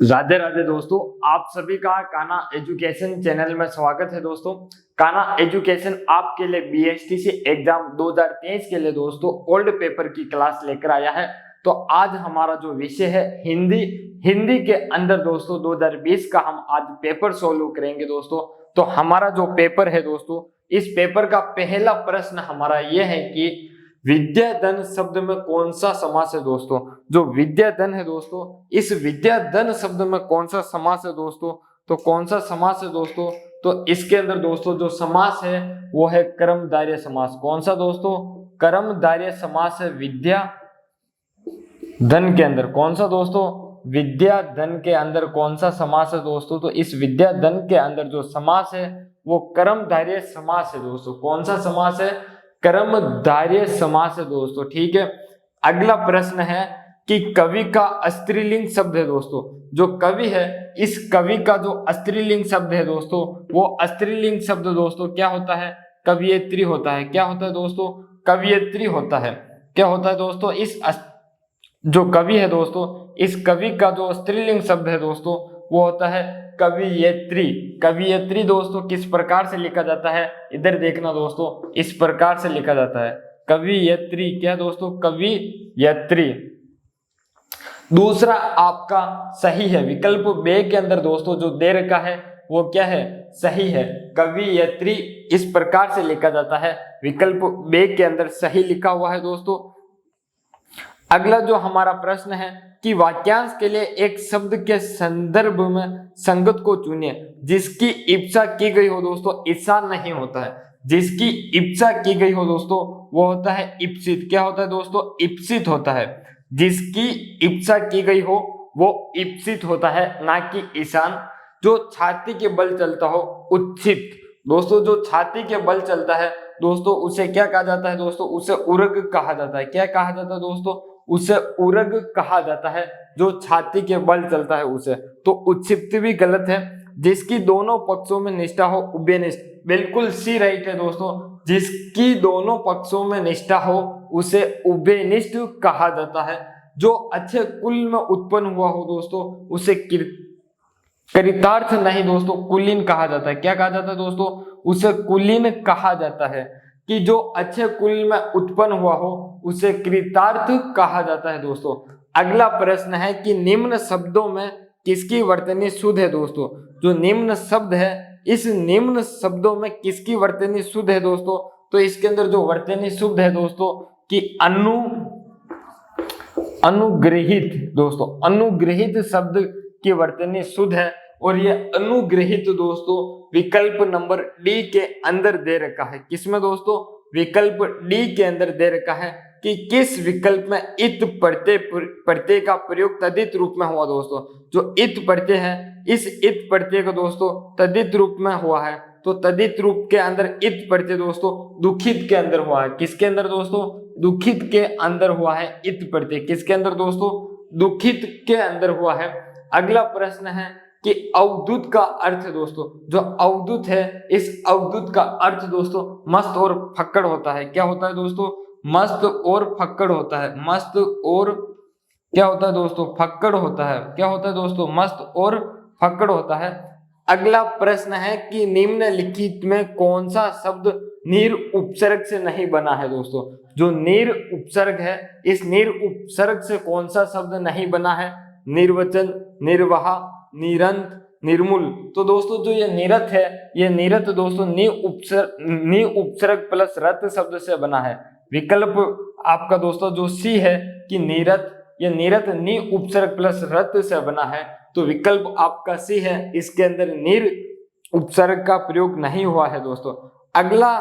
राधे राधे दोस्तों, आप सभी का कान्हा एजुकेशन चैनल में स्वागत है। दोस्तों, कान्हा एजुकेशन आपके लिए बीएसटीसी एग्जाम 2023 के लिए दोस्तों ओल्ड पेपर की क्लास लेकर आया है। तो आज हमारा जो विषय है हिंदी के अंदर दोस्तों 2020 का हम आज पेपर सोल्व करेंगे। दोस्तों, तो हमारा जो पेपर है दोस्तों, इस पेपर का पहला प्रश्न हमारा यह है कि विद्याधन शब्द में कौन सा समास है। दोस्तों, जो विद्याधन है दोस्तों, इस विद्याधन शब्द में कौन सा समास है दोस्तों, तो कौन सा समास है दोस्तों, तो इसके अंदर दोस्तों जो समास है वो है कर्मधारय समास। कौन सा दोस्तों? कर्मधारय समास है विद्या धन के अंदर। कौन सा दोस्तों? विद्या धन के अंदर कौन सा समास है दोस्तों, तो इस विद्या धन के अंदर जो समास है वो कर्मधारय समास है दोस्तों। कौन सा समास है? कर्मधारय समास है दोस्तों। ठीक है, अगला प्रश्न है कि कवि का स्त्रीलिंग शब्द है दोस्तों। जो कवि है, इस कवि का जो स्त्रीलिंग शब्द है दोस्तों, वो स्त्रीलिंग शब्द दोस्तों क्या होता है? कवियत्री होता है। क्या होता है दोस्तों? कवियत्री होता है। क्या होता है दोस्तों? जो कवि है दोस्तों, इस कवि का जो स्त्रीलिंग शब्द है दोस्तों वो होता है कवियत्री। कवियत्री दोस्तों किस प्रकार से लिखा जाता है? इधर देखना दोस्तों, इस प्रकार से लिखा जाता है कवियत्री। क्या दोस्तों? कवियत्री। दूसरा आपका सही है, विकल्प बे के अंदर दोस्तों जो दे रखा है वो क्या है? सही है, कवियत्री इस प्रकार से लिखा जाता है। विकल्प बे के अंदर सही लिखा हुआ है दोस्तों। अगला जो हमारा प्रश्न है कि वाक्यांश के लिए एक शब्द के संदर्भ में संगत को चुनिए जिसकी इप्सा की गई हो। दोस्तों, इप्सा नहीं होता है, जिसकी इप्सा की गई हो दोस्तों वो होता है इप्सित। क्या होता है दोस्तों? इप्सित होता है। जिसकी इप्सा की गई हो वो इप्सित होता है, ना कि ईशान। जो छाती के बल चलता हो उच्छित। दोस्तों, जो छाती के बल चलता है दोस्तों उसे क्या कहा जाता है दोस्तों? उसे उर्ग कहा जाता है। क्या कहा जाता है दोस्तों? उसे उर्ग कहा जाता है। जो छाती के बल चलता है उसे। तो उच्छिप्त भी गलत है। जिसकी दोनों पक्षों में निष्ठा हो उभयनिष्ठ, बिल्कुल सी राइट है दोस्तों। जिसकी दोनों पक्षों में निष्ठा हो उसे उभयनिष्ठ कहा जाता है। जो अच्छे कुल में उत्पन्न हुआ हो दोस्तों उसे कृतार्थ नहीं दोस्तों, कुलीन कहा जाता है। क्या कहा जाता है दोस्तों? उसे कुलीन कहा जाता है। कि जो अच्छे कुल में उत्पन्न हुआ हो उसे कृतार्थ कहा जाता है दोस्तों। अगला प्रश्न है कि निम्न शब्दों में किसकी वर्तनी शुद्ध है दोस्तों। जो निम्न शब्द है, इस निम्न शब्दों में किसकी वर्तनी शुद्ध है दोस्तों, तो इसके अंदर जो वर्तनी शुद्ध है दोस्तों कि अनुग्रहित। दोस्तों, अनुग्रहित शब्द की वर्तनी शुद्ध है और ये अनुग्रहित दोस्तों विकल्प नंबर डी के अंदर दे रखा है। किसमें दोस्तों? विकल्प डी के अंदर दे रखा है कि किस विकल्प में इत प्रत्यय का प्रयोग तद्धित रूप में हुआ दोस्तों। जो इत प्रत्यय है, इस इत प्रत्यय का दोस्तों तद्धित रूप में हुआ है। तो तद्धित रूप के अंदर इत प्रत्यय दोस्तों दुखित के अंदर हुआ है। किसके अंदर दोस्तों? दुखित के अंदर हुआ है इत प्रत्यय। किसके अंदर दोस्तों? दुखित के अंदर हुआ है। अगला प्रश्न है कि अवधूत का अर्थ दोस्तों, जो अवधूत है, इस अवधूत का अर्थ दोस्तों मस्त और फक्कड़ होता है। क्या होता है दोस्तों? मस्त और फक्कड़ होता है। मस्त और क्या होता है दोस्तों? फक्कड़ होता है। क्या होता है दोस्तों? मस्त और फक्कड़ होता है। अगला प्रश्न है कि निम्नलिखित में कौन सा शब्द नीर उपसर्ग से नहीं बना है दोस्तों। जो नीर उपसर्ग है, इस नीर उपसर्ग से कौन सा शब्द नहीं बना है? निर्वचन, निर्वाह, निरंत, निर्मूल। तो दोस्तों जो ये निरत है, ये निरत दोस्तों नि उपसर्ग प्लस रत शब्द से बना है। विकल्प आपका दोस्तों जो सी है कि निरत, ये निरत नि उपसर्ग प्लस रत से बना है। तो विकल्प आपका सी है, इसके अंदर निर उपसर्ग का प्रयोग नहीं हुआ है दोस्तों। अगला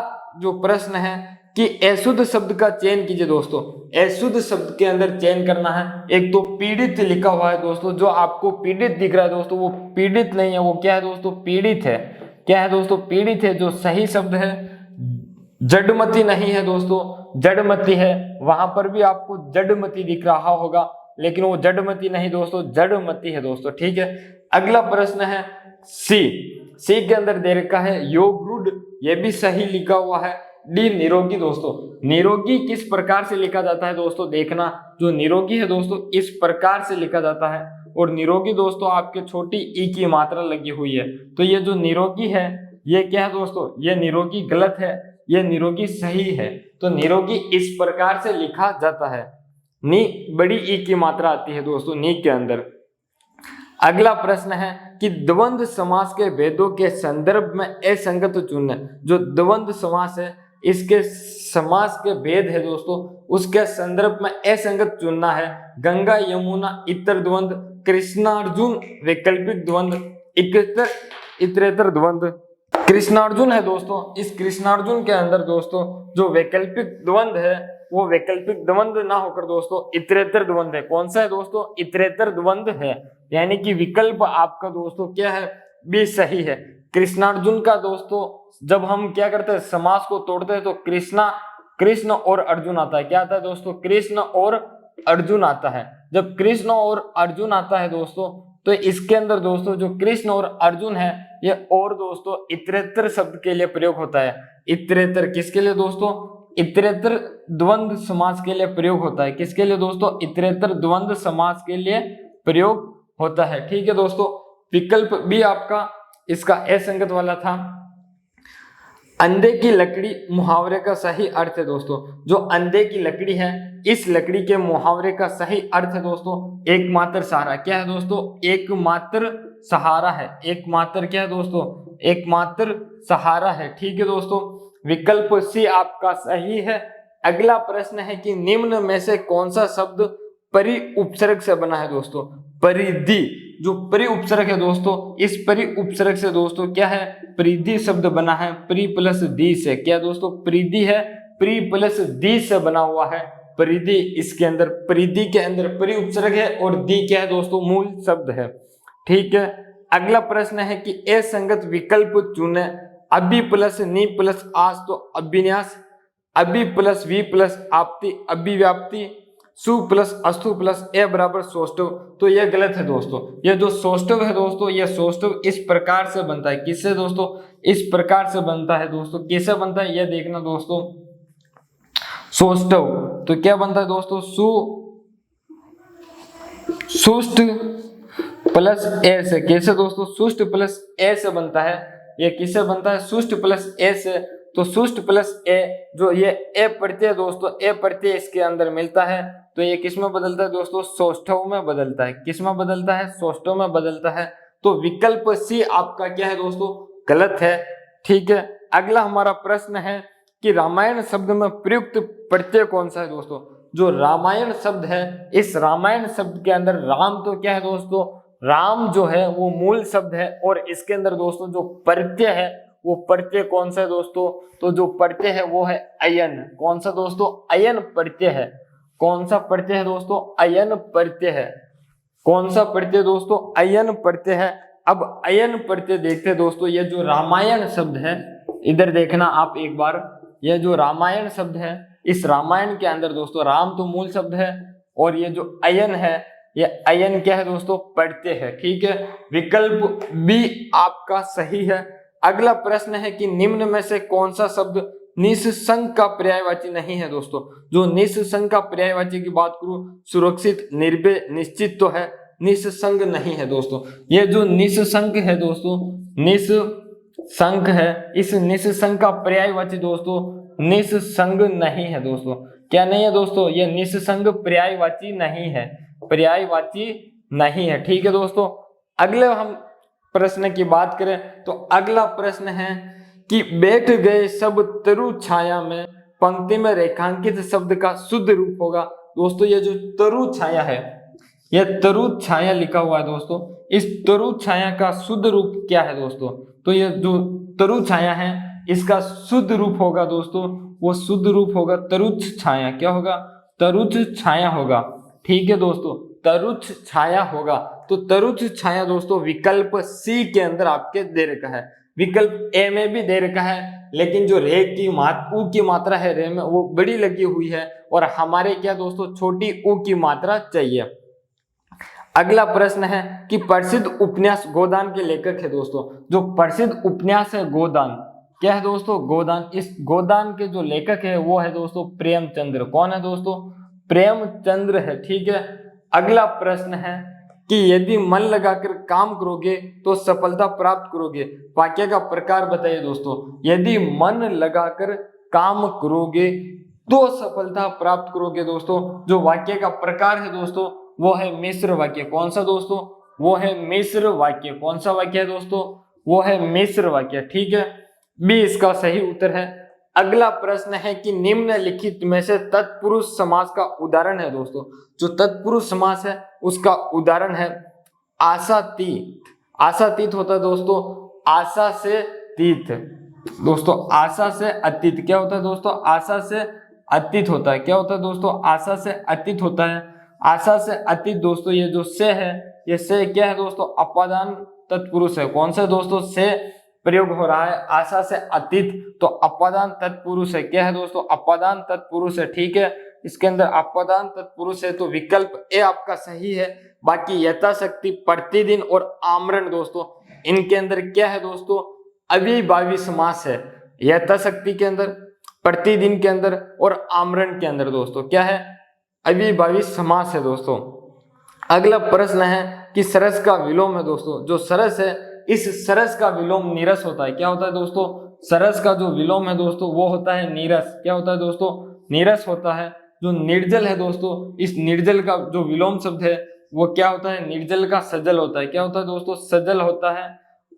जो प्रश्न है कि अशुद्ध शब्द का चयन कीजिए दोस्तों। अशुद्ध शब्द के अंदर चयन करना है। एक तो पीड़ित लिखा हुआ है दोस्तों, जो आपको पीड़ित दिख रहा है दोस्तों वो पीड़ित नहीं है, वो क्या है दोस्तों? पीड़ित है। क्या है दोस्तों? पीड़ित है। जो सही शब्द है जड़मती नहीं है दोस्तों, जड़मती है। वहां पर भी आपको जड़मती दिख रहा होगा, लेकिन वो जड़मती नहीं दोस्तों, जड़मती है दोस्तों। ठीक है, अगला प्रश्न है सी के अंदर दे रखा है योगरूढ़, ये भी सही लिखा हुआ है। डी निरोगी दोस्तों, निरोगी किस प्रकार से लिखा जाता है दोस्तों? देखना, जो निरोगी है दोस्तों इस प्रकार से लिखा जाता है और निरोगी दोस्तों आपके छोटी ई की मात्रा लगी हुई है। तो ये जो निरोगी है ये क्या है दोस्तों, ये निरोगी गलत है, ये निरोगी सही है। तो निरोगी इस प्रकार से लिखा जाता है, नी बड़ी ई की मात्रा आती है दोस्तों नी के अंदर। अगला प्रश्न है कि द्वंद्व समास के भेदों के संदर्भ में असंगत चुनना। जो द्वंद्व समास है इसके समास के भेद है दोस्तों, उसके संदर्भ में असंगत चुनना है। गंगा यमुना इतर द्वंद्व, कृष्णार्जुन वैकल्पिक द्वंद्व, इतरेतर द्वंद्व। कृष्णार्जुन है दोस्तों, इस कृष्णार्जुन के अंदर दोस्तों जो वैकल्पिक द्वंद्व है वो वैकल्पिक द्वंद्व ना होकर दोस्तों इतरेतर द्वंद्व है। कौन सा है दोस्तों, इतरेतर द्वंद्व है, यानी कि विकल्प आपका दोस्तों क्या है, बी सही है। कृष्णार्जुन का दोस्तों जब हम क्या करते हैं समास को तोड़ते हैं तो कृष्ण और अर्जुन आता है। क्या आता है दोस्तों, कृष्ण और अर्जुन आता है। जब कृष्ण और अर्जुन आता है दोस्तों तो इसके अंदर दोस्तों जो कृष्ण और अर्जुन है ये और दोस्तों इतरेतर शब्द के लिए प्रयोग होता है। इतरेतर किसके लिए दोस्तों, इतरेतर द्वंद्व समास के लिए प्रयोग होता है। किसके लिए दोस्तों, इतरेतर द्वंद्व समास के लिए प्रयोग होता है। ठीक है दोस्तों, विकल्प बी आपका इसका असंगत वाला था। अंधे की लकड़ी मुहावरे का सही अर्थ है दोस्तों। जो अंधे की लकड़ी है इस लकड़ी के मुहावरे का सही अर्थ है दोस्तों एकमात्र सहारा। क्या है दोस्तों, एकमात्र सहारा है। एकमात्र क्या है दोस्तों, एकमात्र सहारा है। ठीक है दोस्तों, विकल्प सी आपका सही है। अगला प्रश्न है कि निम्न में से कौन सा शब्द परि उपसर्ग से बना है दोस्तों। परिधि, जो परि उपसर्ग है दोस्तों इस परि उपसर्ग से दोस्तों क्या है, परिधि शब्द बना है प्री प्लस दी से। क्या दोस्तों, परिधि है, प्री प्लस दी से बना हुआ है परिधि। इसके अंदर परिधि के अंदर परि उपसर्ग है और दी क्या है दोस्तों, मूल शब्द है। ठीक है, अगला प्रश्न है कि असंगत विकल्प चुने। अभी प्लस नी प्लस आस तो अभिन्यास, अभी प्लस वी प्लस आपति अभिव्याप्ति, सु प्लस अस्तु प्लस ए बराबर सौष्ठव। तो यह गलत है दोस्तों। यह जो सौष्ठव है दोस्तों यह सौष्ठव इस प्रकार से बनता है। किससे दोस्तों, इस प्रकार से बनता है दोस्तों। कैसे बनता है यह देखना दोस्तों, सौष्ठव तो क्या बनता है दोस्तों, सुष्ट प्लस ए से। कैसे दोस्तों, सुष्ट प्लस ए से बनता है। यह किससे बनता है, सुष्ट प्लस ए से। तो सुष्ट प्लस ए जो ये ए प्रत्यय दोस्तों, ए प्रत्यय इसके अंदर मिलता है तो ये किस में बदलता है दोस्तों, सौष्ठव में बदलता है। किस में बदलता है, सौष्ठव में बदलता है। तो विकल्प सी आपका क्या है दोस्तों, गलत है। ठीक है, अगला हमारा प्रश्न है कि रामायण शब्द में प्रयुक्त प्रत्यय कौन सा है दोस्तों। जो रामायण शब्द है इस रामायण शब्द के अंदर राम तो क्या है दोस्तों, राम जो है वो मूल शब्द है और इसके अंदर दोस्तों जो प्रत्यय है वो प्रत्यय कौन सा है दोस्तों, तो जो प्रत्यय है वो है अयन। कौन सा दोस्तों, अयन प्रत्यय है। कौन सा प्रत्यय है दोस्तों, अयन प्रत्यय है। कौन सा प्रत्यय दोस्तों, अयन प्रत्यय है। अब अयन प्रत्यय देखते हैं दोस्तों, ये जो रामायण शब्द है इधर देखना आप एक बार, यह जो रामायण शब्द है इस रामायण के अंदर दोस्तों राम तो मूल शब्द है और ये जो अयन है ये अयन क्या है दोस्तों, प्रत्यय है। ठीक है, विकल्प बी आपका सही है। अगला प्रश्न है कि निम्न में से कौन सा शब्द निस्संग का पर्यायवाची नहीं है दोस्तों। जो निस्संग का पर्यायवाची की बात करूं, सुरक्षित, निर्भय, निश्चित तो है, निस्संग नहीं है दोस्तों। ये जो निस्संग है दोस्तों, निस्संग है, इस निस्संग का पर्यायवाची दोस्तों निस्संग नहीं है दोस्तों। क्या नहीं है दोस्तों, ये निस्संग पर्यायवाची नहीं है, पर्यायवाची नहीं है। ठीक है दोस्तों, अगले हम प्रश्न की बात करें तो अगला प्रश्न है कि बैठ गए सब तरु छाया में पंक्ति में रेखांकित शब्द का शुद्ध रूप होगा। दोस्तों ये जो तरु छाया है, यह तरु छाया लिखा हुआ है दोस्तों, इस तरु छाया का शुद्ध रूप क्या है दोस्तों, तो यह जो तरु छाया है इसका शुद्ध रूप होगा दोस्तों, वो शुद्ध रूप होगा तरुच्छ छाया। क्या होगा, तरुच्छ छाया होगा। ठीक है दोस्तों, तरुच्छ छाया होगा। तो तरुच्छ छाया दोस्तों विकल्प सी के अंदर आपके दे रखा है। विकल्प ए में भी दे रखा है लेकिन जो रे की उ की मात्रा है रे में वो बड़ी लगी हुई है और हमारे क्या दोस्तों छोटी उ की मात्रा चाहिए। अगला प्रश्न है कि प्रसिद्ध उपन्यास गोदान के लेखक है दोस्तों। जो प्रसिद्ध उपन्यास है गोदान, क्या है दोस्तों, गोदान। इस गोदान के जो लेखक है वो है दोस्तों प्रेमचंद्र। कौन है दोस्तों, प्रेमचंद्र है। ठीक है, अगला प्रश्न है कि यदि मन लगाकर काम करोगे तो सफलता प्राप्त करोगे। वाक्य का प्रकार बताइए दोस्तों। यदि मन लगाकर काम करोगे तो सफलता प्राप्त करोगे दोस्तों। जो वाक्य का प्रकार है दोस्तों वो है मिश्र वाक्य। कौन सा दोस्तों? वो है मिश्र वाक्य। कौन सा वाक्य है दोस्तों? वो है मिश्र वाक्य। ठीक है, बी इसका सही उत्तर है। अगला प्रश्न है कि निम्नलिखित में से तत्पुरुष समास का उदाहरण है दोस्तों। जो तत्पुरुष समास है उसका उदाहरण है आशातीत। आशातीत होता है दोस्तों आशा से तीत। दोस्तों आशा से अतीत क्या होता है दोस्तों? आशा से अतीत होता है। क्या होता है दोस्तों? आशा से अतीत होता है। आशा से अतीत दोस्तों ये जो से है, ये से क्या है दोस्तों? अपादान तत्पुरुष है। कौन सा दोस्तों? से प्रयोग हो रहा है आशा से अतीत, तो अपादान तत्पुरुष है। क्या है दोस्तों? अपादान तत्पुरुष है। ठीक है, इसके अंदर अपादान तत्पुरुष है, तो विकल्प ए आपका सही है। बाकी यथाशक्ति, प्रतिदिन और आमरण दोस्तों इनके अंदर क्या है दोस्तों? अविभावी समास है। यथाशक्ति के अंदर, प्रतिदिन के अंदर और आमरण के अंदर दोस्तों क्या है? अविभावी समास है दोस्तों। अगला प्रश्न है कि सरस का विलोम है दोस्तों। जो सरस है इस सरस का विलोम नीरस होता है। क्या होता है दोस्तों? सरस का जो विलोम है दोस्तों वो होता है नीरस। क्या होता है दोस्तों? नीरस होता है। जो निर्जल है दोस्तों इस निर्जल का जो विलोम शब्द है वो क्या होता है? निर्जल का सजल होता है। क्या होता है दोस्तों? सजल होता है।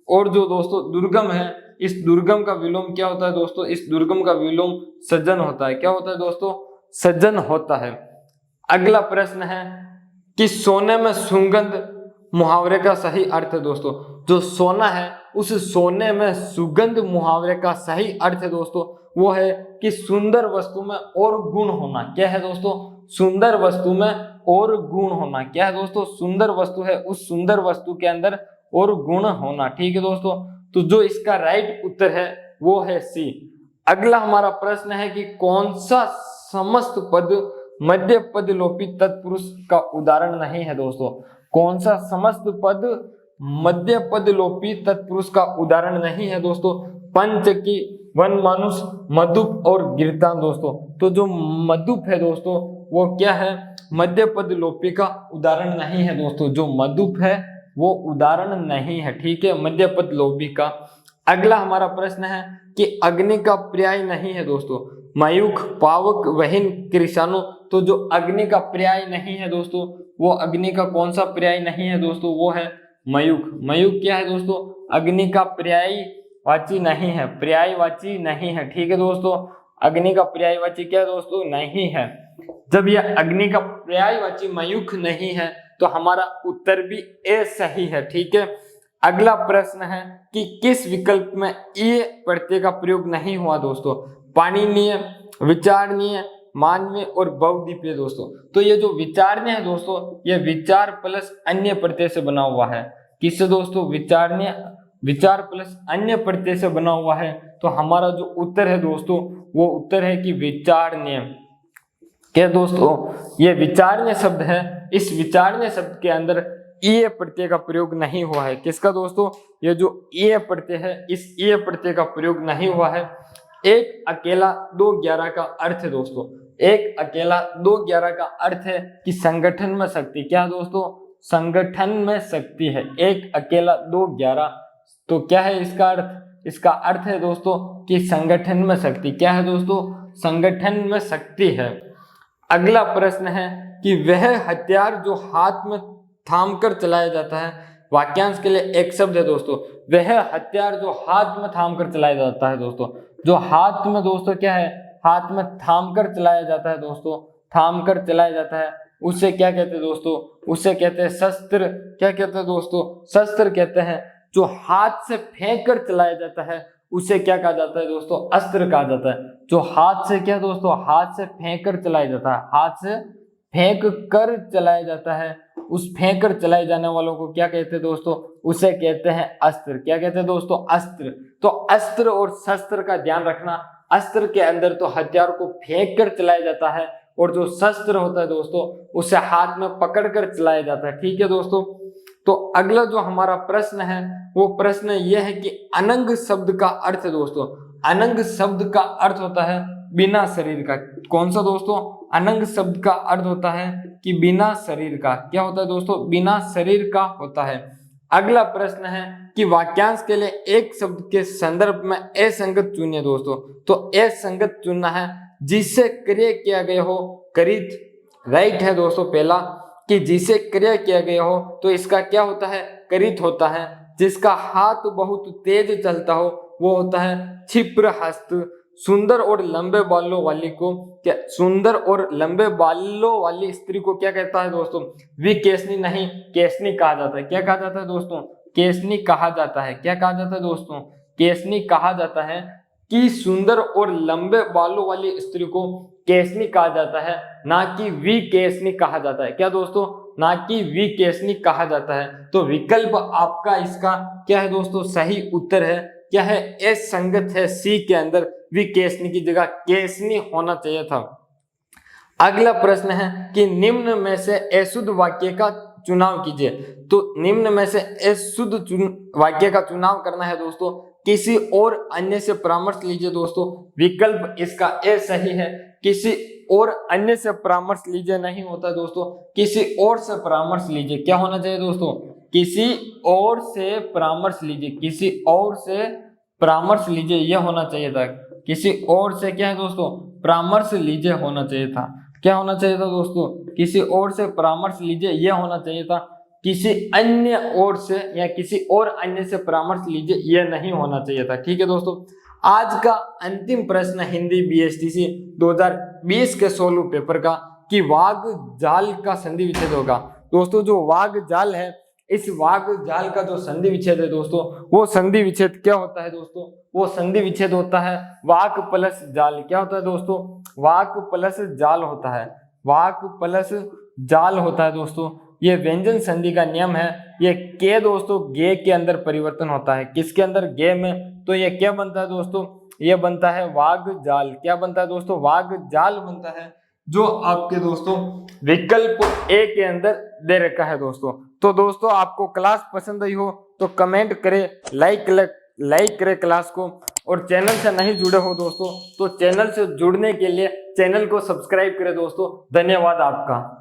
और जो दोस्तों दुर्गम है इस दुर्गम का विलोम क्या होता है दोस्तों? इस दुर्गम का विलोम सज्जन होता है। क्या होता है दोस्तों? सज्जन होता है। अगला प्रश्न है कि सोने में सुगंध मुहावरे का सही अर्थ है दोस्तों। जो सोना है उस सोने में सुगंध मुहावरे का सही अर्थ है दोस्तों वो है कि सुंदर वस्तु में और गुण होना। क्या है दोस्तों? सुंदर वस्तु में और गुण होना। क्या है दोस्तों? सुंदर वस्तु है, उस सुंदर वस्तु के अंदर और गुण होना। ठीक है दोस्तों, तो जो इसका राइट उत्तर है वो है सी। अगला हमारा प्रश्न है कि कौन सा समस्त पद मध्य पद लोपी तत्पुरुष का उदाहरण नहीं है दोस्तों। कौन सा समस्त पद मध्य पद लोपी तत्पुरुष का उदाहरण नहीं है दोस्तों? पंच की, वन मानुष, मधुप और गिरतान दोस्तों। तो जो मधुप है दोस्तों वो क्या है? मध्य पद लोपी का उदाहरण नहीं है दोस्तों। जो मधुप है वो उदाहरण नहीं है। ठीक है, मध्य पद लोपी का। अगला हमारा प्रश्न है कि अग्नि का पर्याय नहीं है दोस्तों। मयूख, पावक, वहीन, कृषाणु। तो जो अग्नि का पर्याय नहीं है दोस्तों वो अग्नि का कौन सा पर्याय नहीं है दोस्तों? वो है मयूख। मयूख क्या है दोस्तों? अग्नि का पर्यायवाची नहीं है, पर्यायवाची नहीं है। ठीक है दोस्तों, अग्नि का पर्यायवाची क्या है दोस्तों? नहीं है। जब यह अग्नि का पर्यायवाची मयूख नहीं है तो हमारा उत्तर भी ए सही है। ठीक है, अगला प्रश्न है कि किस विकल्प में ये प्रत्यय का प्रयोग नहीं हुआ दोस्तों? पाणिनीय, विचारणीय, मानवीय और बहुदीपीय दोस्तों। तो ये जो विचारणीय है दोस्तों ये विचार प्लस अन्य प्रत्यय से बना हुआ है। किससे दोस्तों? विचारणीय, विचार प्लस अन्य प्रत्यय से बना हुआ है। तो हमारा जो उत्तर है दोस्तों वो उत्तर है कि विचारणीय। क्या दोस्तों? ये विचारणीय शब्द है, इस विचारणीय शब्द के अंदर ये प्रत्यय का प्रयोग नहीं हुआ है। किसका दोस्तों? ये जो ये प्रत्यय है इस ये प्रत्यय का प्रयोग नहीं हुआ है। एक अकेला 2-11 का अर्थ है दोस्तों। एक अकेला 2-11 का अर्थ है कि संगठन में शक्ति। क्या दोस्तों? संगठन में शक्ति है। एक अकेला 2-11 तो क्या है इसका अर्थ? इसका अर्थ है दोस्तों कि संगठन में शक्ति। क्या है दोस्तों? संगठन में शक्ति है। अगला प्रश्न है कि वह हथियार जो हाथ में थाम कर चलाया जाता है। वाक्यांश के लिए एक शब्द है दोस्तों, वह हथियार जो हाथ में थाम कर चलाया जाता है दोस्तों। जो हाथ में दोस्तों क्या है? हाथ में थाम कर चलाया जाता है दोस्तों, थाम कर चलाया जाता है, उसे क्या कहते हैं दोस्तों? उसे कहते हैं शस्त्र। क्या कहते हैं दोस्तों? शस्त्र कहते हैं। जो हाथ से फेंक कर चलाया जाता है उसे क्या कहा जाता है दोस्तों? अस्त्र कहा जाता है। जो हाथ से क्या दोस्तों? हाथ से फेंक कर चलाया जाता है, हाथ से फेंक कर चलाया जाता है, उस फेंक कर चलाए जाने वालों को क्या कहते हैं दोस्तों? उसे कहते हैं अस्त्र। क्या कहते हैं दोस्तों? अस्त्र। तो अस्त्र और शस्त्र का ध्यान रखना। अस्त्र के अंदर तो हथियार को फेंक कर चलाया जाता है और जो शस्त्र होता है दोस्तों उसे हाथ में पकड़ कर चलाया जाता है। ठीक है दोस्तों, तो अगला जो हमारा प्रश्न है वो प्रश्न यह है कि अनंग शब्द का अर्थ है दोस्तों। अनंग शब्द का अर्थ होता है बिना शरीर का। कौन सा दोस्तों? अनंग शब्द का अर्थ होता है कि बिना शरीर का। क्या होता है दोस्तों? बिना शरीर का होता है। अगला प्रश्न है कि वाक्यांश के लिए एक शब्द के संदर्भ में असंगत चुनिए दोस्तों। तो असंगत चुनना है जिससे क्रिया किया गया हो करित। राइट है दोस्तों पहला कि जिसे क्रिया किया गया हो तो इसका क्या होता है? करित होता है। जिसका हाथ बहुत तेज चलता हो वो होता है क्षिप्र हस्त। सुंदर और लंबे बालों वाली को क्या, सुंदर और लंबे बालों वाली स्त्री को क्या कहता है दोस्तों? विकेशनी नहीं, केशनी कहा जाता है। क्या कहा जाता है दोस्तों? केशनी कहा जाता है। क्या कहा जाता है दोस्तों? केशनी कहा जाता है कि सुंदर और लंबे बालों वाली स्त्री को केशनी कहा जाता है, ना कि विकेशनी कहा जाता है। क्या दोस्तों? ना कि विकेशनी कहा जाता है। तो विकल्प आपका इसका क्या है दोस्तों? सही उत्तर है। क्या है? एस संगत है। सी के अंदर विकेशनी की जगह केशनी होना चाहिए था। अगला प्रश्न है कि निम्न में से अशुद्ध वाक्य का चुनाव कीजिए। तो निम्न में से अशुद्ध वाक्य का चुनाव करना है दोस्तों। किसी और अन्य से परामर्श लीजिए दोस्तों। विकल्प इसका ए सही है। किसी और अन्य से परामर्श लीजिए नहीं होता दोस्तों, किसी और से परामर्श लीजिए। क्या होना चाहिए दोस्तों? किसी और से परामर्श लीजिए। किसी और से परामर्श लीजिए यह होना चाहिए था। किसी और से क्या है दोस्तों? परामर्श लीजिए होना चाहिए था। क्या होना चाहिए था दोस्तों? किसी और से परामर्श लीजिए यह होना चाहिए था। किसी अन्य और से या किसी और अन्य से परामर्श लीजिए यह नहीं होना चाहिए था। ठीक है दोस्तों। आज का अंतिम प्रश्न हिंदी बीएसटीसी 2020 के सोलू पेपर का कि वाघ जाल का संधि विच्छेद होगा। दोस्तों जो वाघ जाल है, इस वाघ जाल का जो संधि विच्छेद है दोस्तों, वो संधि विच्छेद क्या होता है दोस्तों? वो संधि विच्छेद होता है वाक प्लस जाल। क्या होता है दोस्तों? वाक प्लस जाल होता है। वाक प्लस जाल होता है दोस्तों। ये व्यंजन संधि का नियम है। ये के दोस्तों गे के अंदर परिवर्तन होता है। किसके अंदर? गे में। तो ये क्या बनता है दोस्तों? ये बनता है वाघ जाल। क्या बनता है दोस्तों? वाघ जाल बनता है, जो आपके दोस्तों विकल्प ए के अंदर दे रखा है दोस्तों। तो दोस्तों आपको क्लास पसंद आई हो तो कमेंट करें, लाइक करें क्लास को, और चैनल से नहीं जुड़े हो दोस्तों तो चैनल से जुड़ने के लिए चैनल को सब्सक्राइब करें दोस्तों। धन्यवाद आपका।